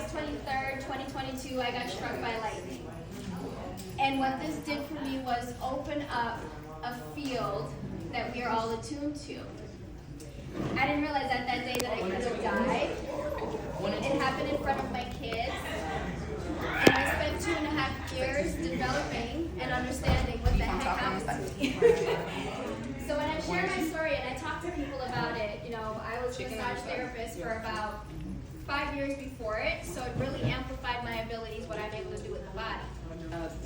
August 23rd, 2022, I got struck by lightning. And what this did for me was open up a field that we are all attuned to. I didn't realize that day that I could have died. It happened in front of my kids. And I spent 2.5 years developing and understanding what the heck happened to me. So when I share my story and I talk to people about it, I was a massage therapist for about 5 years before it, so it really amplified my abilities, what I'm able to do with the body.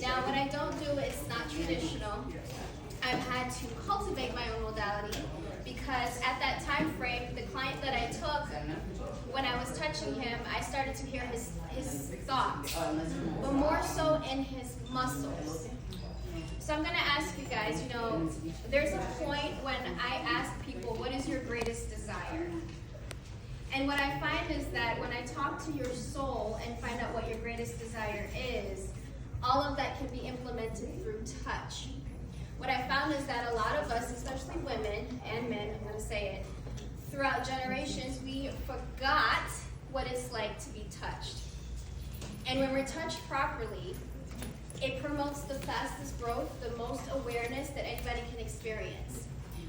Now, what I don't do is not traditional. I've had to cultivate my own modality because at that time frame, the client that I took, when I was touching him, I started to hear his thoughts, but more so in his muscles. So I'm going to ask you guys, there's a point when I ask people, what is your greatest desire? And what I find is that when I talk to your soul and find out what your greatest desire is, all of that can be implemented through touch. What I found is that a lot of us, especially women and men, I'm going to say it, throughout generations, we forgot what it's like to be touched. And when we're touched properly, it promotes the fastest growth, the most awareness that anybody can experience.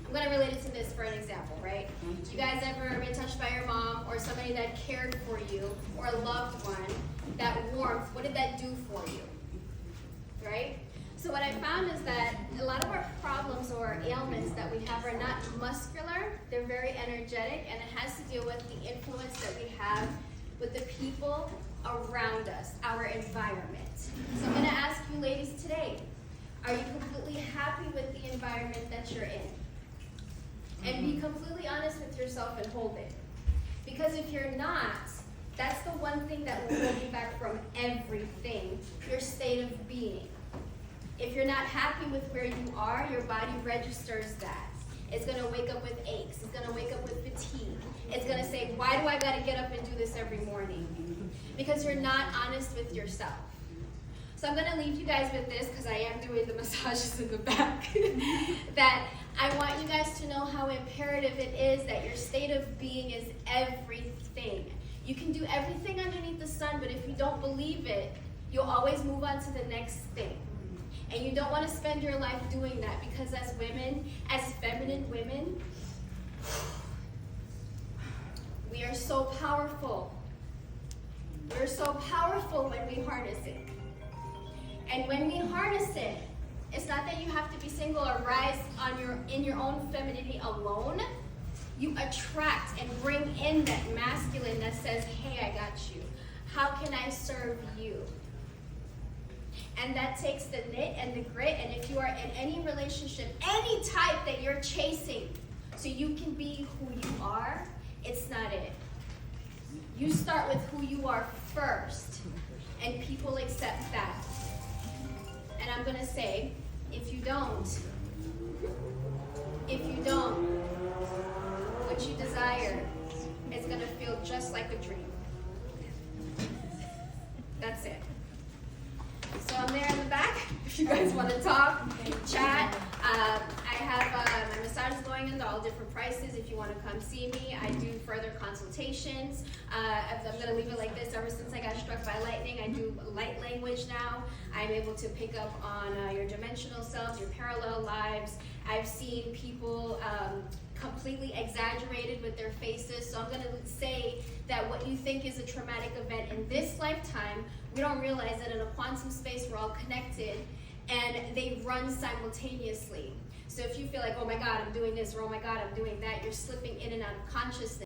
I'm going to relate it to this for an example, right? You guys ever been touched by your mom or somebody that cared for you or a loved one, that warmth, what did that do for you? Right? So what I found is that a lot of our problems or ailments that we have are not muscular, they're very energetic, and it has to deal with the influence that we have with the people around us, our environment. So I'm going to ask you ladies today, are you completely happy with the environment that you're in? And be completely honest with yourself and hold it. Because if you're not, that's the one thing that will hold you back from everything, your state of being. If you're not happy with where you are, your body registers that. It's going to wake up with aches. It's going to wake up with fatigue. It's going to say, why do I got to get up and do this every morning? Because you're not honest with yourself. So I'm going to leave you guys with this because I am doing the massages in the back. That I want you guys to know how imperative it is that your state of being is everything. You can do everything underneath the sun, but if you don't believe it, you'll always move on to the next thing. And you don't want to spend your life doing that because as women, as feminine women, we are so powerful. We're so powerful when we harness it. And when we harness it, it's not that you have to be single or rise in your own femininity alone. You attract and bring in that masculine that says, hey, I got you. How can I serve you? And that takes the knit and the grit, and if you are in any relationship, any type that you're chasing, so you can be who you are, it's not it. You start with who you are first, and people accept that. And I'm going to say, if you don't, what you desire is going to feel just like a dream. That's it. So I'm there in the back if you guys want to talk, chat. I have my massages going into all different prices. If you want to come see me, I do further consultations. I'm going to leave it like this. Ever since I got struck by lightning, I do light language now. I'm able to pick up on your dimensional selves, your parallel lives. I've seen people completely exaggerated with their faces. So I'm going to say that what you think is a traumatic event in this lifetime, we don't realize that in a quantum space we're all connected and they run simultaneously. So if you feel like, oh my God, I'm doing this, or oh my God, I'm doing that, you're slipping in and out of consciousness.